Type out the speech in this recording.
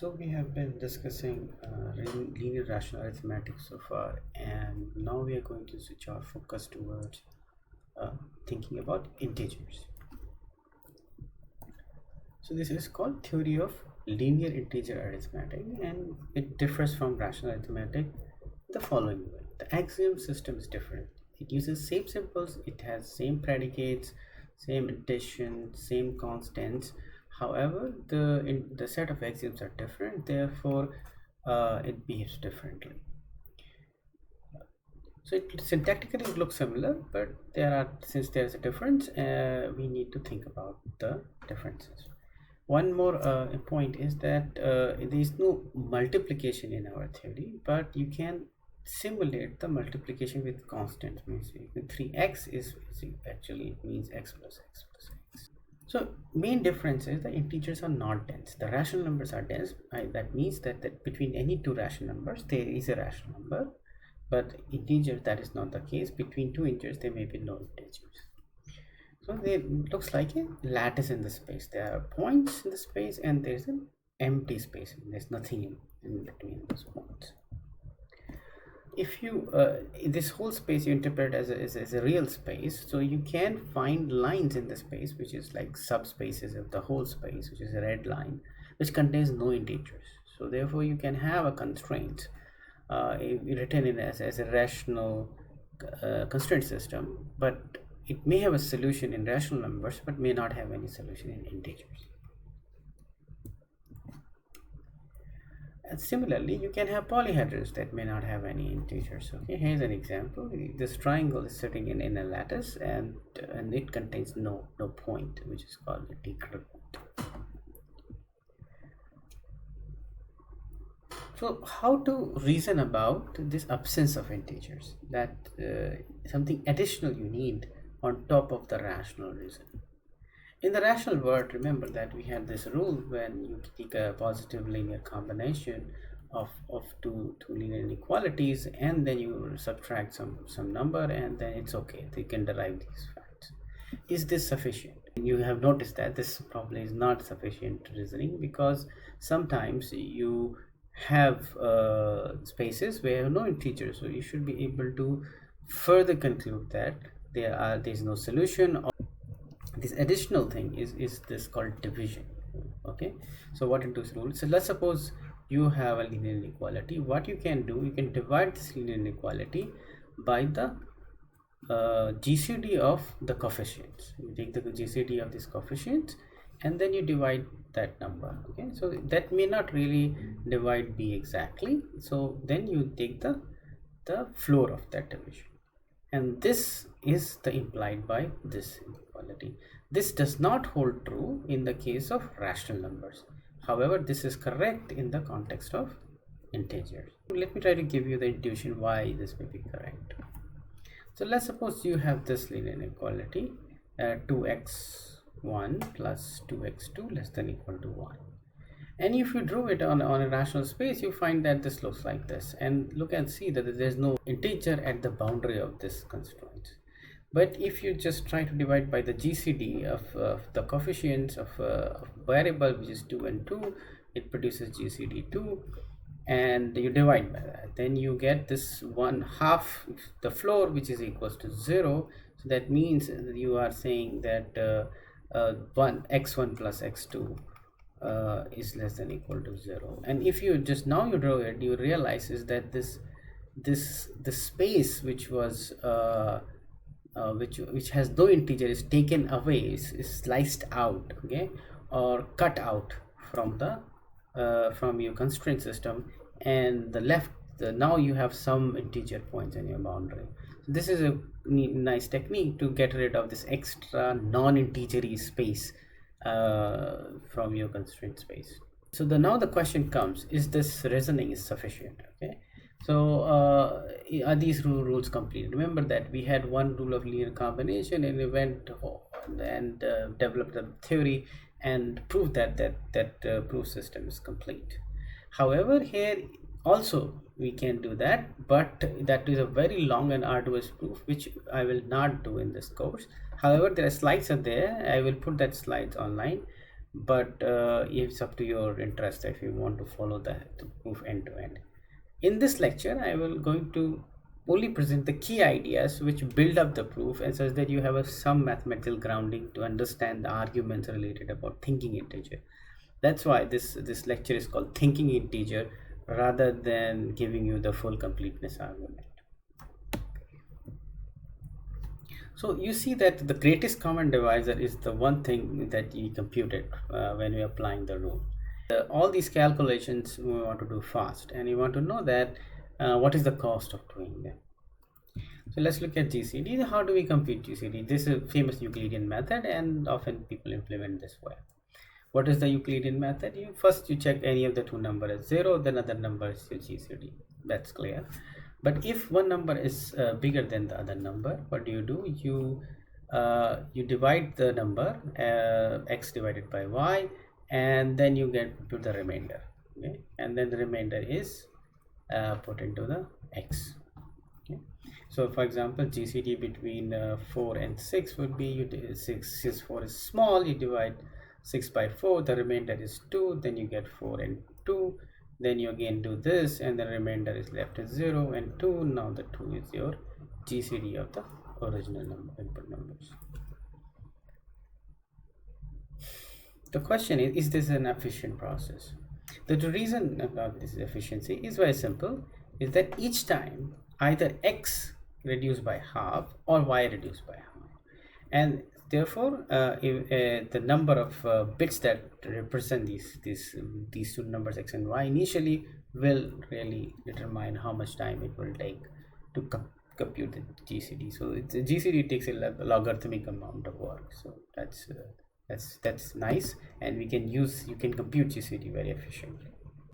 So we have been discussing linear rational arithmetic so far, and now we are going to switch our focus towards thinking about integers. So this is called theory of linear integer arithmetic, and it differs from rational arithmetic the following way. The axiom system is different. It uses same symbols, it has same predicates, same addition, same constants. However, the set of axioms are different, therefore it behaves differently. So syntactically it looks similar, but since there's a difference, we need to think about the differences. One more point is that there is no multiplication in our theory, but you can simulate the multiplication with constants. Means 3x is actually means x plus x plus x. So main difference is the integers are not dense. The rational numbers are dense. That means that between any two rational numbers there is a rational number, but integers, that is not the case. Between two integers there may be no integers. So it looks like a lattice in the space. There are points in the space and there's an empty space. There's nothing in between those points. If you this whole space you interpret as a real space, so you can find lines in the space which is like subspaces of the whole space, which is a red line, which contains no integers. So therefore you can have a constraint written in as a rational constraint system, but it may have a solution in rational numbers but may not have any solution in integers. And similarly, you can have polyhedrons that may not have any integers. Okay, here's an example. This triangle is sitting in a lattice, and it contains no point, which is called a decretal point. So how to reason about this absence of integers? That something additional you need on top of the rational reason. In the rational world, remember that we had this rule: when you take a positive linear combination of two linear inequalities and then you subtract some number, and then it's okay, they can derive these facts. Is this sufficient? You have noticed that this probably is not sufficient reasoning, because sometimes you have spaces where you have no integers, so you should be able to further conclude that there's no solution. This additional thing is this called division. Okay, so what into this rule? So let's suppose you have a linear inequality. What you can do, you can divide this linear inequality by the GCD of the coefficients. You take the GCD of these coefficients and then you divide that number. Okay, so that may not really divide b exactly, so then you take the floor of that division, and this is the implied by this inequality. This does not hold true in the case of rational numbers. However, this is correct in the context of integers. Let me try to give you the intuition why this may be correct. So let's suppose you have this linear inequality, 2x1 plus 2x2 less than equal to 1. And if you drew it on a rational space, you find that this looks like this. And look and see that there's no integer at the boundary of this constraint. But if you just try to divide by the GCD of the coefficients of variable, which is 2 and 2, it produces GCD 2, and you divide by that, then you get this 1/2 the floor, which is equals to 0. So that means that you are saying that x1 plus x2 is less than equal to 0. And if you just now you draw it, you realize is that the space which was which has no integer is taken away, is sliced out, okay, or cut out from the from your constraint system, and the left now you have some integer points in your boundary. So this is a nice technique to get rid of this extra non-integery space from your constraint space. So now the question comes, is this reasoning is sufficient? Okay, so are these rules complete? Remember that we had one rule of linear combination, and we went and developed a theory and proved that proof system is complete. However, here also we can do that, but that is a very long and arduous proof, which I will not do in this course. However, there are slides are there. I will put that slides online, but it's up to your interest if you want to follow the proof end to end. In this lecture, I will going to only present the key ideas which build up the proof, and such that you have some mathematical grounding to understand the arguments related about thinking integer. That's why this lecture is called thinking integer, rather than giving you the full completeness argument. So you see that the greatest common divisor is the one thing that you computed when you're applying the rule. All these calculations we want to do fast, and you want to know that what is the cost of doing them. So let's look at GCD. How do we compute GCD? This is a famous Euclidean method, and often people implement this way. What is the Euclidean method? You check any of the two numbers as 0, then other number is your GCD. That's clear. But if one number is bigger than the other number, what do? You divide the number x divided by y, and then you get to the remainder. Okay? And then the remainder is put into the x. Okay? So for example, GCD between 4 and 6 would be 6, since 4 is small, you divide 6 by 4, the remainder is 2, then you get 4 and 2, then you again do this, and the remainder is left as 0 and 2. Now the 2 is your GCD of the original input numbers. The question is this an efficient process? The reason about this efficiency is very simple, is that each time either x reduced by half or y reduced by half, and therefore the number of bits that represent these two numbers x and y initially will really determine how much time it will take to compute the GCD. So GCD takes a logarithmic amount of work. So that's nice, and you can compute GCD very efficiently.